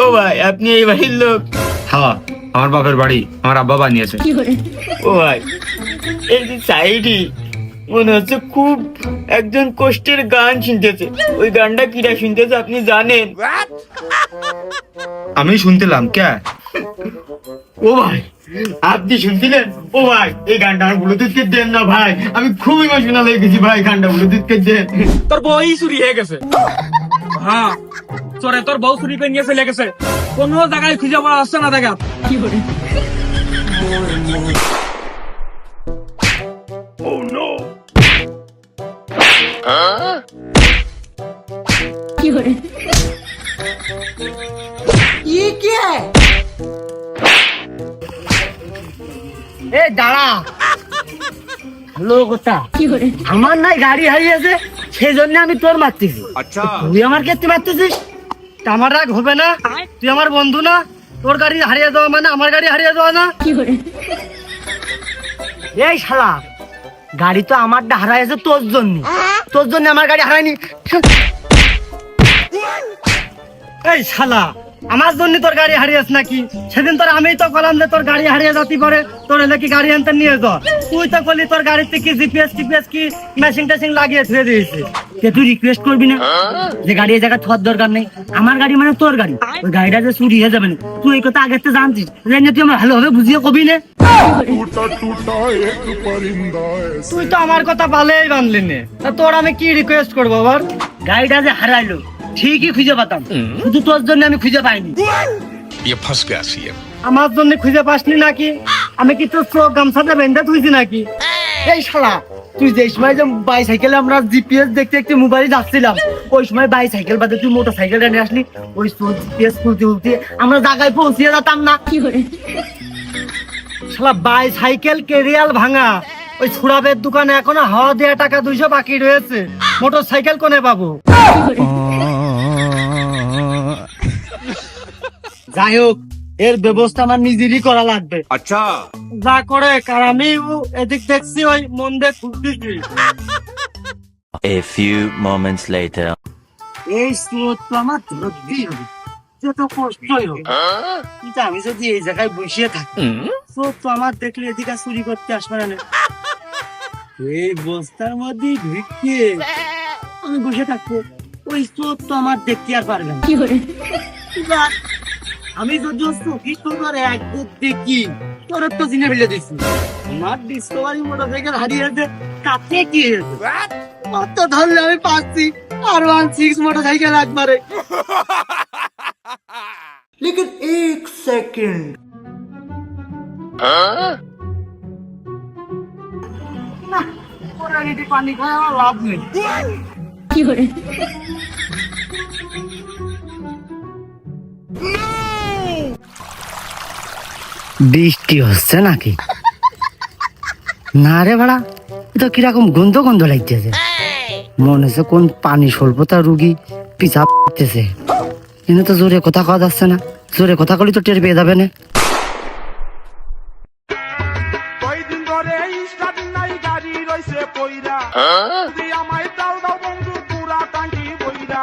ও ভাই আপনি এই বাড়ির লোক? হ্যাঁ, আমার বাপের বাড়ি, আমার আব্বা বানিয়েছে। ও ভাই এই যে সাইডি মনে হচ্ছে খুব একজন কষ্টের গান শুনতেছে। ওই গানটা কিরা শুনতেছে আপনি জানেন? আমি শুনতেলাম কে? ও ভাই আপনি শুনছিলেন? ও ভাই এই গানটা আমার ব্লুটুথকে দেন না ভাই, আমি খুব ইমোশনাল হয়ে গেছি ভাই, গানটা ব্লুটুথকে দেন। তোর বই চুরি হয়ে গেছে। হ্যাঁ চোরে তোর বউ চুরি করে নিয়ে চলে গেছে, কোনো জায়গায় খুঁজে পাওয়া যাচ্ছে না দেখা। এ দাঁড়া, লোকটা আমার নাই গাড়ি হারিয়েছে, সেই জন্য আমি তোর মারতেছি। আচ্ছা, তুই আমার ক্ষেত্রে মারতেছিস, তা আমার রাগ হবে না? তুই আমার বন্ধু না? তোর গাড়ি হারিয়ে যাওয়া মানে আমার গাড়ি হারিয়ে যাওয়া না? এই শালা, গাড়ি তো আমারটা হারাইছে তোর জন্য, তোর জন্য আমার গাড়ি হারায়নি। এই শালা, আমার জন্য তোর গাড়ি হারিয়েছ নাকি? সেদিন তোর আমি তো বললাম যে তোর গাড়ি হারিয়ে যাতে পারে, তোর এলে কি গাড়ি আনতে নিয়ে যা। তুই তো বললি তোর গাড়িতে কি জিপিএস টিপিএস কি মেশিন টেশিন লাগিয়ে ধুয়ে দিয়েছিস। তুই রিকোয়েস্ট করবি না যে গাড়ি এই জায়গায় থাকার দরকার নেই? আমার গাড়ি মানে তোর গাড়ি, ওই গাড়িটা যে চুরি হয়ে যাবে না, তুই এই কথা আগে তো জানতিস, জানিয়ে তুই আমার ভালোভাবে বুঝিয়ে কবি না। তুই তো আমার কথা ভালোই বানলি নে, তা তোর আমি কি রিকোয়েস্ট করবো আবার? গাড়িটা যে হারাইলো ঠিকই খুঁজে পেতাম, শুধু তোর জন্য আমি খুঁজে পাইনি। আমার জন্য খুঁজে পাসনি নাকি? আমি কি তোর চোখ গামছাটা বেঁধে তুইছি নাকি? এই শালা, তুই যে সময় যে বাইসাইকেলে আমরা জিপিএস দেখতে দেখতে মোবাইলে যাচ্ছিলাম, ওই সময় বাইসাইকেল বাদে তুই মোটর সাইকেলটা নিয়ে আসলি, ওই জিপিএস খুলতে খুলতে আমরা জায়গায় পৌঁছিয়ে যেতাম না? শালা বাইসাইকেল কেরিয়াল ভাঙা, ওই ছুড়াবের দোকানে এখনো হাওয়া দেওয়া টাকা 200 বাকি রয়েছে, মোটর সাইকেল কোনে পাবো? যাই হোক, এর ব্যবস্থা আমার নিজেরই করা লাগবে। আচ্ছা, যা করে কার, আমি এদিক দেখছি ওই মন দিয়ে খুঁজতেছি। A few moments later. এই স্রোত তো আমার ধরতেই হবে, যত কষ্টই হোক। কিন্তু আমি যদি এই জায়গায় বসিয়ে থাকি, স্রোত তো আমার দেখলে এদিকে চুরি করতে আসবে না। এই বস্তার মধ্যে ঢুকে আমি বসে থাকবো, ওই স্রোত তো আমার দেখতে আর পারবে না। যাক, আমি যদি একদম দেখি তোর তো জিনে ফেলে দিচ্ছি। আমার ডিসকভারি মোটরসাইকেল হারিয়েছে, তাতে কি হয়েছে? অত ধরলে আমি পাচ্ছি R16 মোটরসাইকেল একবারে। লেকিন এক সেকেন্ড, পানি খাওয়া লাভ নেই। বৃষ্টি হচ্ছে নাকি? না রে ভাড়া, এটা কিরকম গন্ধ গন্ধ লাগতেছে, মনে হচ্ছে কোন পানি স্বল্পতা রুগী পিছাব করতেছে। কিন্তু তো জোরে কথা কওয়া যাচ্ছে না, জোরে কথা বলি তো টের পেয়ে যাবে না। কয়দিন ধরে স্টার্ট নাই, গাড়ি রইছে পয়রা, তুই আমায় দাও দাও বন্ধু পুরা টাঙ্কি বইরা,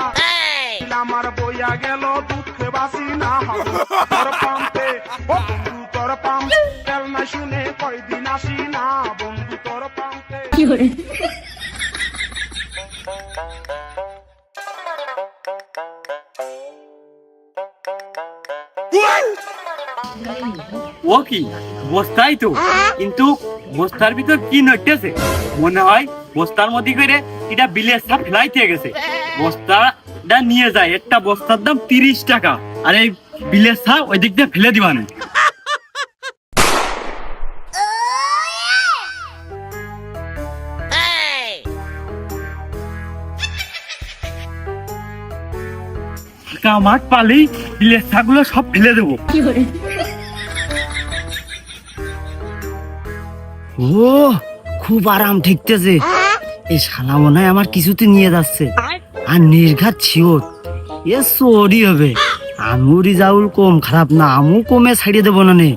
আমার বইয়া গেল দুঃখে বাসি না হবো তোর পাম্পে, ও বন্ধু তোর পাম্প তেল না শুনে কয়দিন আসি না বন্ধু তোর পাম্পে। ও কি বস্তাই তো, কিন্তু বস্তার ভিতর কি নড়তেছে? মনে হয় বস্তার মধ্যে করে এটা বিলের সাপ ফেলাইতে গেছে। বস্তাটা নিয়ে যায়, একটা বস্তার দাম 30 টাকা, আর এই বিলের সাপ ওই দিক দিয়ে ফেলে দিবানে। ফাঁকা মাঠ পালেই বিলের সাপগুলো সব ফেলে দেবো। ও খুব আরাম ঠেকতেছে, এই শালা মনে হয় আমার কিছুতে নিয়ে যাচ্ছে, আর নির্ঘাত ছিওর এ চোরই হবে। আমু রিজাউল কম খারাপ না, আমু কমে ছাড়িয়ে দেবো না নে।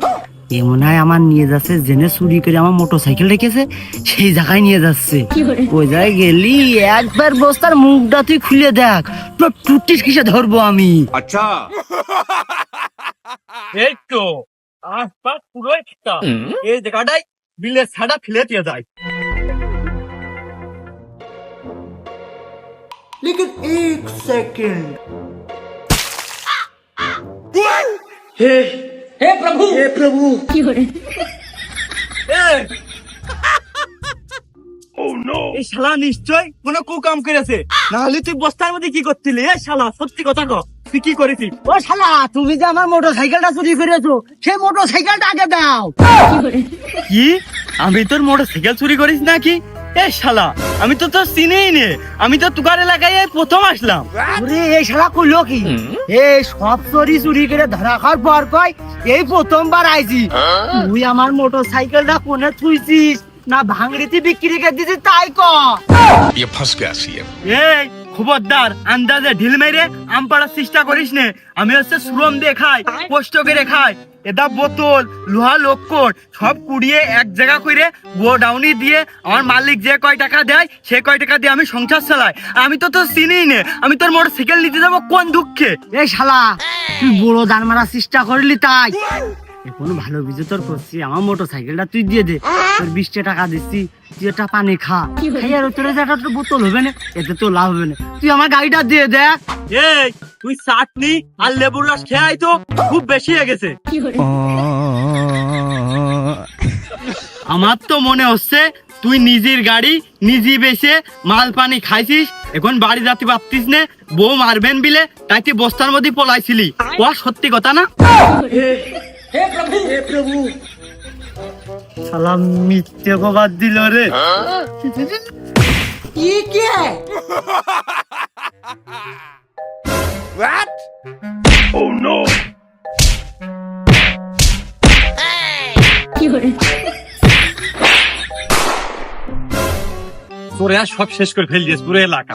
এ মনে হয় আমার নিয়ে যাচ্ছে, জেনে চুরি করে আমার মোটর সাইকেল রেখেছে, সেই জায়গায় নিয়ে যাচ্ছে। ওই জায়গায় গেলি একবার বস্তার মুখটা তুই খুলে দেখ, তোর টুটিস কিসে ধরবো আমি। এই তো আশপাশ পুরো একটা এই জায়গাটাই বিলের ছাড়া ফেলে দিয়ে যায়। लेकिन एक सेकंड হে প্রভু এই শালা নিশ্চয় কোনো কুকাম করেছে, না হলে তুই বস্তার মধ্যে কি করছিলি? এই শালা সত্যি কথা কর, তুই কি করেছিস? ও শালা, তুমি যে আমার মোটর সাইকেলটা চুরি করেছো, সেই মোটর সাইকেলটা আগে দাও। কি আমি তোর মোটর সাইকেল চুরি করিস নাকি? এ শালা, আমি তো তোর চিনেই নে, আমি তো তুকার এলাকায় এই প্রথম আসলাম। ওরে এই শালা কইলো কি? এই সব চুরি চুরি করে ধরা খাওয়ার পর কয় এই প্রথমবার আইছি। তুই আমার মোটর সাইকেলটা কোনে থুইছিস না ভাঙড়িতে বিক্রি করে দিছিস তাই ক। এই খবরদার, আন্দাজে ঢিল মেরে আম পাড়ার চেষ্টা করিস নে। আমি হচ্ছে শ্রম দিয়ে খাই, কষ্ট করে খাই। এটা বোতল, লোহা, লক্কর সব কুড়িয়ে এক জায়গা করে গোডাউনি দিয়ে আমার মালিক যে কয় টাকা দেয় সে কয় টাকা দিয়ে আমি সংসার চালাই। আমি তো তোর চিনিই নে, আমি তোর মোটর সাইকেল নিতে যাবো কোন দুঃখে? এই শালা, তুই বড় দান মারার চেষ্টা করলি তাই। এখন ভালো বুঝে তোর করছি, আমার মোটর সাইকেলটা তুই দিয়ে দে, তোর 20 টাকা দিচ্ছি, তুই একটা পানি খা, খাই আর তোর যে একটা বোতল হবে না, এতে তো লাভ হবে না, তুই আমার গাড়িটা দিয়ে দেখ। এই তুই চাটনি আর লেবুর রস খেয়ে তো খুব বেশি হয়ে গেছে। আমার তো মনে হচ্ছে তুই নিজের গাড়ি নিজে বেচে মাল পানি খাইছিস, এখন বাড়ি যাতে পারতিস নে, বউ মারবেন বিলে তাই তুই বস্তার মধ্যে পলাইছিলি। ও সত্যি কথা না? শালা মিথ্যে কবার দিল রে। ये क्या है? তোরে আর সব শেষ করে ফেল দিয়েছ পুরো এলাকা।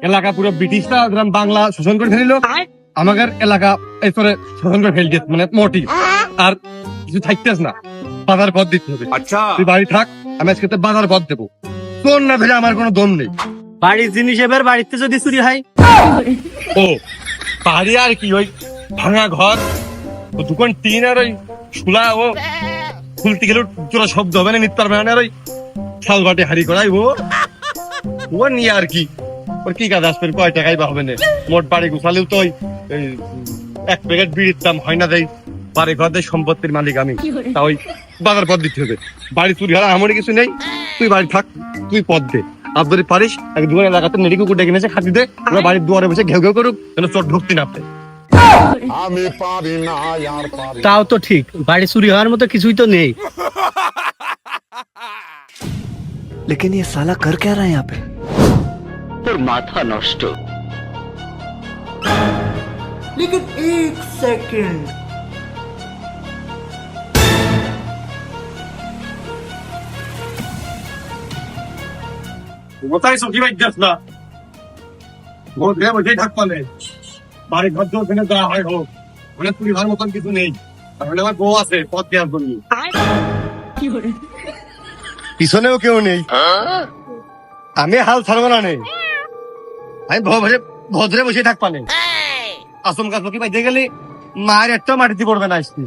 এলাকা পুরো ব্রিটিশরা গ্রাম বাংলা শোষণ করে ফেলিল, আমাদের এলাকা এই তোরে শোষণ করে ফেল দিয়েছ, মানে মোটি আর কিছু থাকতেছ না। বাজার পথ দিতে হবে। আচ্ছা তুই বাড়ি থাক, আমি আজকে তো বাজার পথ দেবো। তোর না ধরে আমার কোনো দম নেই। বাড়ির জিনিস এবার বাড়িতে যদি চুরি হয়, ও বাড়ি আর কি, ওই ভাঙা ঘর, দোকান টিন আর ওই শুলা, ও খুলতে গেলেও তোরা শব্দ হবে না, নিতে পারবে না। আর ওই শাল বাটে হাড়ি করাই ও নিয়ে আর কি, ওর কি কাজ আসবে, কয় টাকাই বা হবে না। মোট বাড়ি গুছালেও তো ওই এক প্যাকেট বিড়ির দাম হয় না। দেয় বাড়ি ঘর দেয়, সম্পত্তির মালিক আমি, তা ওই বাজার পথ দিতে হবে। বাড়ি চুরি হলে আমারই কিছু নেই, তুই বাড়ি থাক, তুই পথ দে। আর যদি পারিস এক দুয়ার এলাকাতে নেড়ি কুকুর ডেকে নিয়েছে খাতি দে, ওরা বাড়ির দুয়ারে বসে ঘেউ ঘেউ করুক, যেন চোর ঢুকতে না পারে। তাও তো ঠিক, বাড়ি চুরি হওয়ার মতো কিছুই তো নেই। लेकिन ये साला कर क्या रहा है यहाँ पे? लेकिन एक सेकंड কোথায় সবজি বাইক না বসেই থাকতে নেই, বাড়ি ঘর তো ওখানে দেওয়া হয় হোক, ওখানে চুরি হওয়ার মতন কিছু নেই। তাহলে আমার বউ আছে পথ দেওয়ার জন্য, পিছনেও কেউ নেই, আমি হাল ছাড়বো না নেই, আমি ভদ্রে বসে থাকবা নেই। আসম গাছ কি বাইতে গেলে মায়ের একটা মাটিতে পড়বে না। আসছি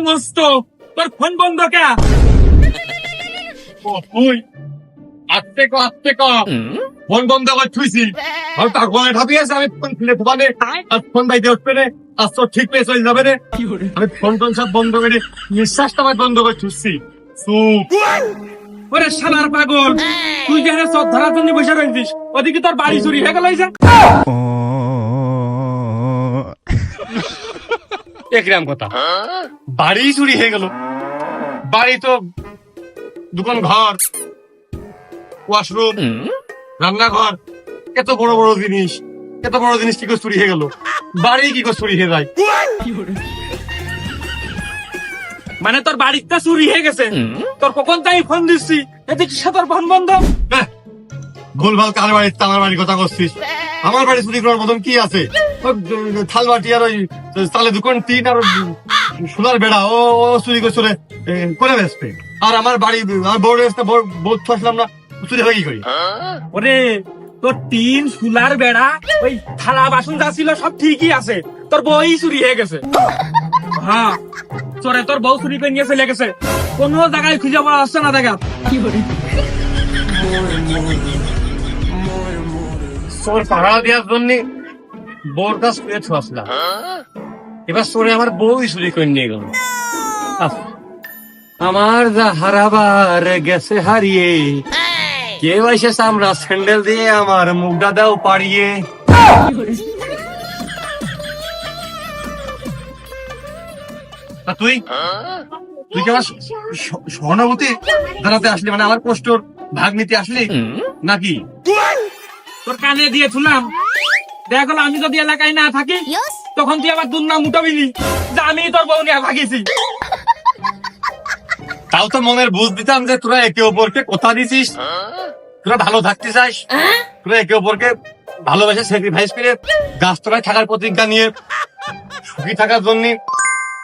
মস্ত তোর ফোন বন্ধ কে? তুই আস্তে ক ফোন বন্ধ করে থুইছি, ঠাপিয়েছে আমি ফোন খুলে ফোনে আর ফোন বাইতে উঠবে রে, আজ তো ঠিক পেয়ে চলে যাবে রে। আমি ফোন টোন সব বন্ধ করে নিঃশ্বাসটা আমার বন্ধ করে থুইছি। ওরে শালার পাগল, তুই যেখানে সব ধরার জন্য বসে রয়েছিস, ওদিকে তোর বাড়ি চুরি হয়ে গেল। একরাম কথা, বাড়ি চুরি হয়ে গেল। বাড়ি তো দোকান, ঘর, ওয়াশরুম, রান্নাঘর, এত বড় বড় জিনিস, এত বড় জিনিস কি করে চুরি হয়ে গেল? বাড়ি কি করে চুরি হয়ে যায়? মানে তোর বাড়িটা চুরি হয়ে গেছে, তোর কখন তাই ফোন দিচ্ছি, এতে কি তোর ফোন বন্ধ? ভুলভাল কার বাড়ির আমার বাড়ির কথা করছিস? আমার বাড়ি চুরি করার মতন কি আছে? ওই থালবাটি আর ওই চালে দোকান টিন আর ওই সোনার বেড়া ও ও চুরি করে চলে করে বেসবে। আর আমার বাড়ি আমার বউ বেসতে বউ আসলাম না, চুরি হবে কি করি? ওরে তোর টিন সুলার বেড়া ওই থালা বাসন যা ছিল সব ঠিকই আছে, তোর বউই চুরি হয়ে গেছে। হ্যাঁ চোরে তোর বউ চুরি করে নিয়ে চলে গেছে, কোনো জায়গায় খুঁজে পাওয়া যাচ্ছে না দেখা। চোর পাহারা দেওয়ার জন্য বউর কাছ করে আসলাম, এবার চোরে আমার বউই চুরি করে নিয়ে গেল। আমার যা হারাবার গেছে হারিয়ে, কেউ এসে আমরা স্যান্ডেল দিয়ে আমার মুখটা দাও পাড়িয়ে। তুই তুই কি আমার সহানুভূতি জানাতে আসলি, মানে আমার কষ্টর ভাগ নিতে আসলি নাকি? তোর কানে দিয়ে শুনলাম, দেখা গেল আমি যদি এলাকায় না থাকি তখন তুই আবার দুর্নাম উঠাবিনি যে আমি তোর বউ নিয়ে ভাগিছি। তাও তো মনের বুঝ দিতাম যে তোরা একে অপরকে কথা দিছিস, তোরা ভালো থাকতে চাস, তোরা একে অপরকে ভালোবেসে স্যাক্রিফাইস করে গাছতলায় থাকার প্রতিজ্ঞা নিয়ে সুখী থাকার জন্য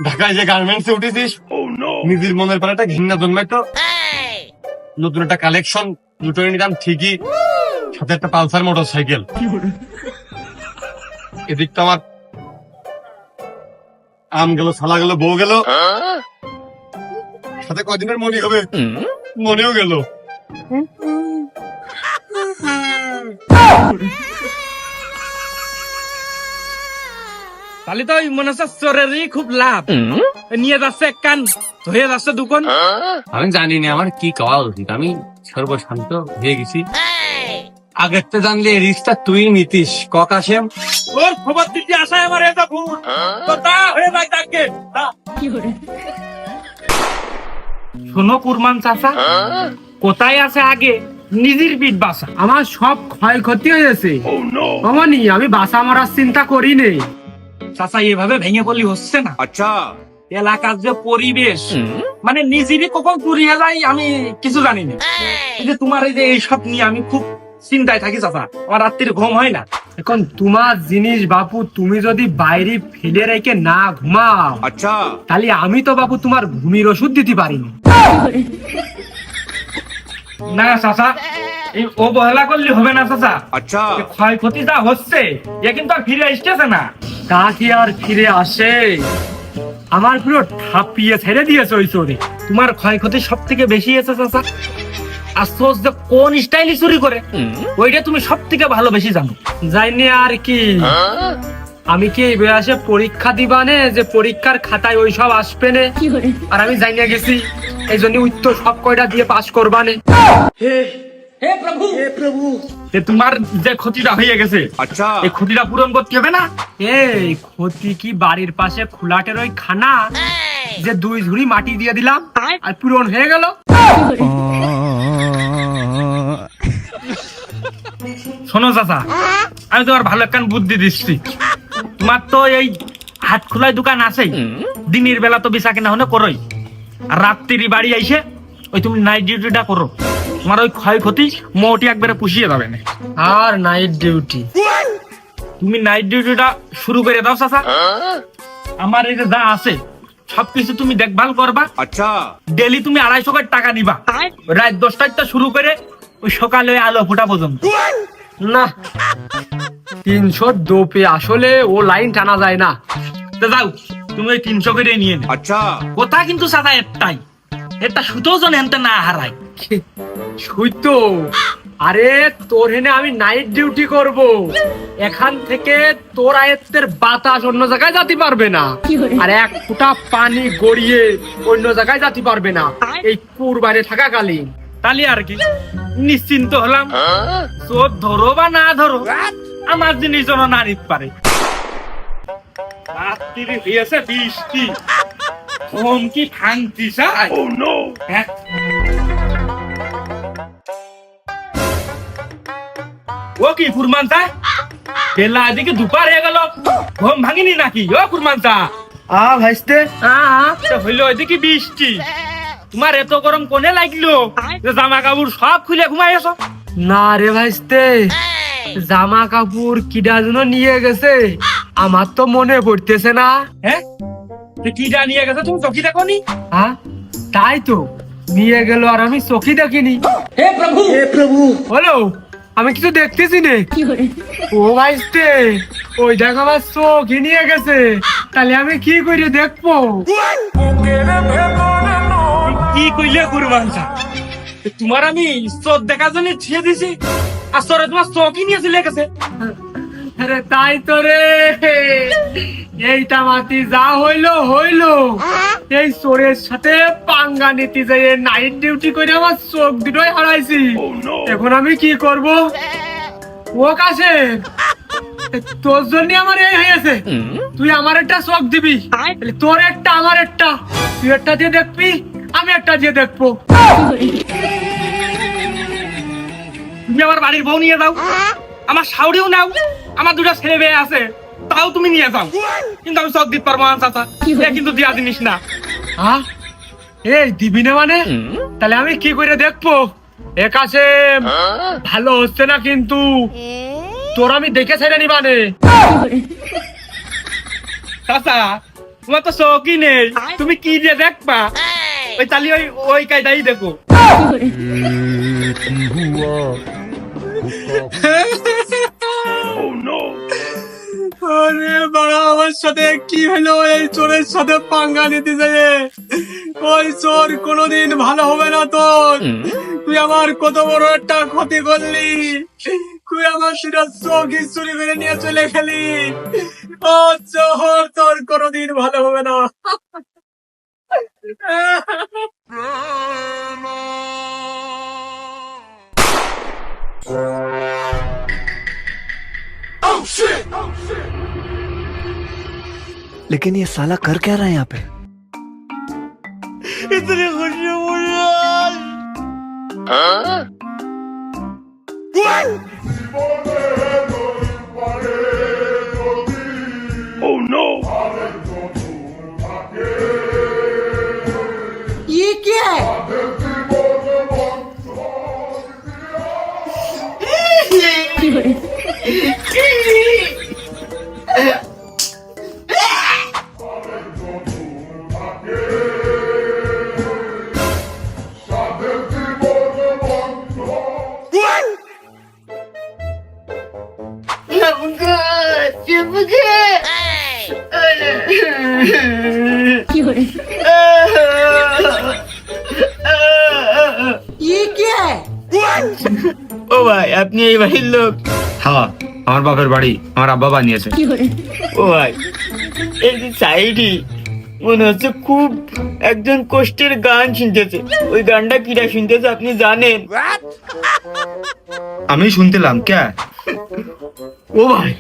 ঢাকায় যে গার্মেন্টসে উঠেছিস। নিজের মনের পর একটা ঘৃণা জন্মাইতো, নতুন একটা কালেকশন দুটো নিলাম ঠিকই, সাথে একটা পালসার মোটর সাইকেল। এদিক তো আমার আম গেল, ছালা গেল, বউ গেল, সাথে কদিনের মনে হবে, মনেও গেল। তাহলে তো ওই মনে হচ্ছে চোরেরই খুব লাভ, নিয়ে যাচ্ছে এক কান ধরে যাচ্ছে দুকন। আমি জানি না আমার কি করা উচিত, আমি সর্বশান্ত হয়ে গেছি। আগের তো জানলে রিস্কটা তুই নিতিস ককাশেম। ওর খবর দিতে আসায় আমার এটা ভুল, তো তা হয়ে যায় তাকে। শোনো কুরমান চাচা, কোথায় আছে আগে নিজের পিঠ বাসা, আমার সব ক্ষয়ক্ষতি হয়েছে। অমনি আমি বাসা মারার চিন্তা করি নেই চাচা, এভাবে ভেঙে পড়লি হচ্ছে না। আচ্ছা এলাকার যে পরিবেশ, মানে নিজেরই কখন চুরি হয়ে যায় আমি কিছু জানি না। এই যে তোমার এই যে এইসব নিয়ে আমি খুব চিন্তায় থাকি চাচা, আমার রাত্রির ঘুম হয় না। এখন তোমার জিনিস বাপু তুমি যদি বাইরে ফেলে রেখে না ঘুমাও, আচ্ছা তাহলে আমি তো বাপু তোমার ঘুমির ওষুধ দিতে পারিনি। না চাচা এই অবহেলা করলে হবে না চাচা। আচ্ছা ক্ষয়ক্ষতি যা হচ্ছে এ কিন্তু আর ফিরে আসতেছে না। তা কি আর ফিরে আসে? আমার পুরো ঠাপিয়ে ছেড়ে দিয়েছে ওই চোরে। তোমার ক্ষয়ক্ষতি সব থেকে বেশি হয়েছে চাচা। আশ্চর্য যে কোন স্টাইলে চুরি করে ওইটা তুমি সব থেকে ভালো বেশি জানো। যাইনি আর কি, আমি কি এই বয়সে পরীক্ষা দিবানে যে পরীক্ষার খাতায় ওই সব আসবে না, আর আমি জানিয়ে গেছি এই জন্য উত্তর সব কয়টা দিয়ে পাস করবানে। হে প্রভু তোমার যে ক্ষতিটা হয়ে গেছে, আচ্ছা এই ক্ষতিটা পূরণ করতে হবে না? এই ক্ষতি কি বাড়ির পাশে খোলাটের ওই খানা যে 2 ঝুড়ি মাটি দিয়ে দিলাম আর পূরণ হয়ে গেল? শোনো চাচা, আমি তোমার ভালো একখান বুদ্ধি দিচ্ছি। তোমার তো এই হাট খোলায় দোকান আছে, দিনের বেলা তো বেচা কেনা হলে করোই, আর রাত্রি বাড়ি আইসে ওই তুমি নাইট ডিউটিটা করো, তোমার ওই ক্ষয়ক্ষতি মোটি একবারে পুষিয়ে যাবে না। আর নাইট ডিউটি, তুমি নাইট ডিউটিটা শুরু করে দাও চাচা। আমার এই যে যা আছে সবকিছু তুমি দেখভাল করবা। আচ্ছা ডেলি তুমি 250 টাকা নিবা, রাত 10টায় শুরু করে ওই সকালে আলো ফোটা পর্যন্ত। না 300 দোপে আসলে ও লাইন টানা যায় না। যাও তুমি ওই 300 করে নিয়ে নে। আচ্ছা কথা কিন্তু সাদা একটাই, এটা সুতো জন হেনতে না হারাই। সুতো? আরে তোর হেনে আমি নাইট ডিউটি করব, এখান থেকে তোর আয়ত্তের বাতাস অন্য জায়গায় যেতে পারবে না, আর এক ফোঁটা পানি গড়িয়ে অন্য জায়গায় যেতে পারবে না এই কুরবানি থাকাকালীন। তাহলে আর কি নিশ্চিন্ত হলাম, চোর ধরো বা না ধরো আমার জিনিস যেন না নিতে পারে। রাত্রি হয়েছে বৃষ্টি, ঘুম কি ভাঙতি চাই? হ্যাঁ ও কি ফুরমান চা, বেলা এদিকে দুপার হয়ে গেল, ঘুম ভাঙিনি নাকি? ও ফুরমান চা ভাইস্তে হইল ওইদিকে বৃষ্টি, তোমার এত গরম কোনে লাগলো যে জামা কাপড় সব খুলে ঘুমাই আছো? না রে ভাইস্তে, জামা কাপড় কিডা যেন নিয়ে গেছে, আমার তো মনে পড়তেছে না। হ্যাঁ, কিডা নিয়ে গেছে তুমি চোখি দেখোনি? হ্যাঁ তাই তো, নিয়ে গেল আর আমি চোখি দেখিনি। হে প্রভু হলো, আমি কিছু দেখতেছি নে। ও ভাইস্তে, ওই দেখো আমার চোখই নিয়ে গেছে, তাহলে আমি কি করে দেখবো? কি কইলে কুরবান চা, তোমার আমি চোখ দেখার জন্য ছেড়ে দিছি, আর তোরা তোমার চোখই নিয়ে চলে গেছে। আরে তাই তো রে, এইটা মাতি যা হইলো হইলো, এই চোরের সাথে পাঙ্গা নিতে যাই নাইট ডিউটি করে আমার চোখ দুটোই হারাইছি। এখন আমি কি করব? ও কাছে তোর জন্য আমার এই হয়েছে, তুই আমার একটা চোখ দিবি, তাহলে তোর একটা আমার একটা, তুই একটা দিয়ে দেখবি আমি একটা দিয়ে দেখবো। তুমি আমার বাড়ির বউ নিয়ে যাও, আমার শাউরিও নাও, আমার দুটা ছেলে মেয়ে আছে তাও তুমি নিয়ে যাও, কিন্তু আমি চোখ দিতে পারবো না চাচা, কিন্তু দিয়া জিনিস না। এই দিবি না মানে? তাহলে আমি কি করে দেখবো? এ কাছে ভালো হচ্ছে না, কিন্তু তোর আমি দেখে ছেড়ে নিবানে। চাচা তোমার তো চোখই নেই, তুমি কি দিয়ে দেখবা? ওই তালি ওই কায়দাই দেখো। আরে বাড়া, আমার সাথে কি হলো? এই চোরের সাথে পাঙ্গা নিতে যায়, ওই চোর কোনোদিন ভালো হবে না তোর। তুই আমার কত বড় একটা ক্ষতি করলি, তুই আমার সেটা চোখই চুরি করে নিয়ে চলে গেলি। ও চোর, তোর কোনোদিন ভালো হবে না। लेकिन ये साला कर क्या रहा है यहाँ पे? इतनी खुशी मुझे आज। ये क्या है? ये क्या है? ও ভাই, আপনি এই বাড়ির লোক? হ্যাঁ, আমার বাপের বাড়ি, আমার আব্বা বানিয়েছে। ও ভাই, এই যে সাইডি মনে হচ্ছে খুব একজন কষ্টের গান শুনতেছে। ওই গানটা কিরা শুনতেছে আপনি জানেন? আমি শুনতেলাম কে? ও ভাই,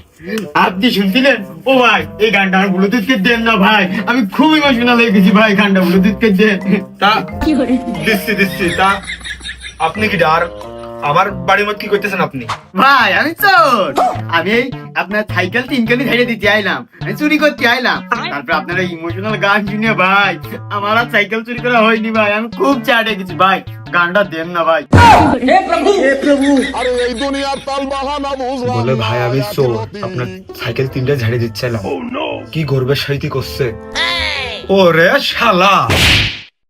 আপনি শুনছিলেন? ও ভাই, এই গানটা আমার ব্লুটুথকে দেন না ভাই, আমি খুব ইমোশনাল হয়ে গেছি ভাই, গানটা ব্লুটুথকে দেন। তা দিচ্ছি তা আপনি কি আর আমার বাড়ির মধ্যে কি করতেছেন আপনি? ভাই আমি চোর, আমি এই আপনার সাইকেল 3 কানি ঝেড়ে দিতে আইলাম, আমি চুরি করতে আইলাম। তারপর আপনারা ইমোশনাল গান শুনে ভাই আমার আর সাইকেল চুরি করা হয়নি ভাই, আমি খুব চাটে গেছি ভাই, গানটা দেন না ভাই। বলে ভাই আমি চোর, আপনার সাইকেল 3টা ঝেড়ে দিচ্ছিলাম। কি গর্বের সাথে করছে? ওরে শালা!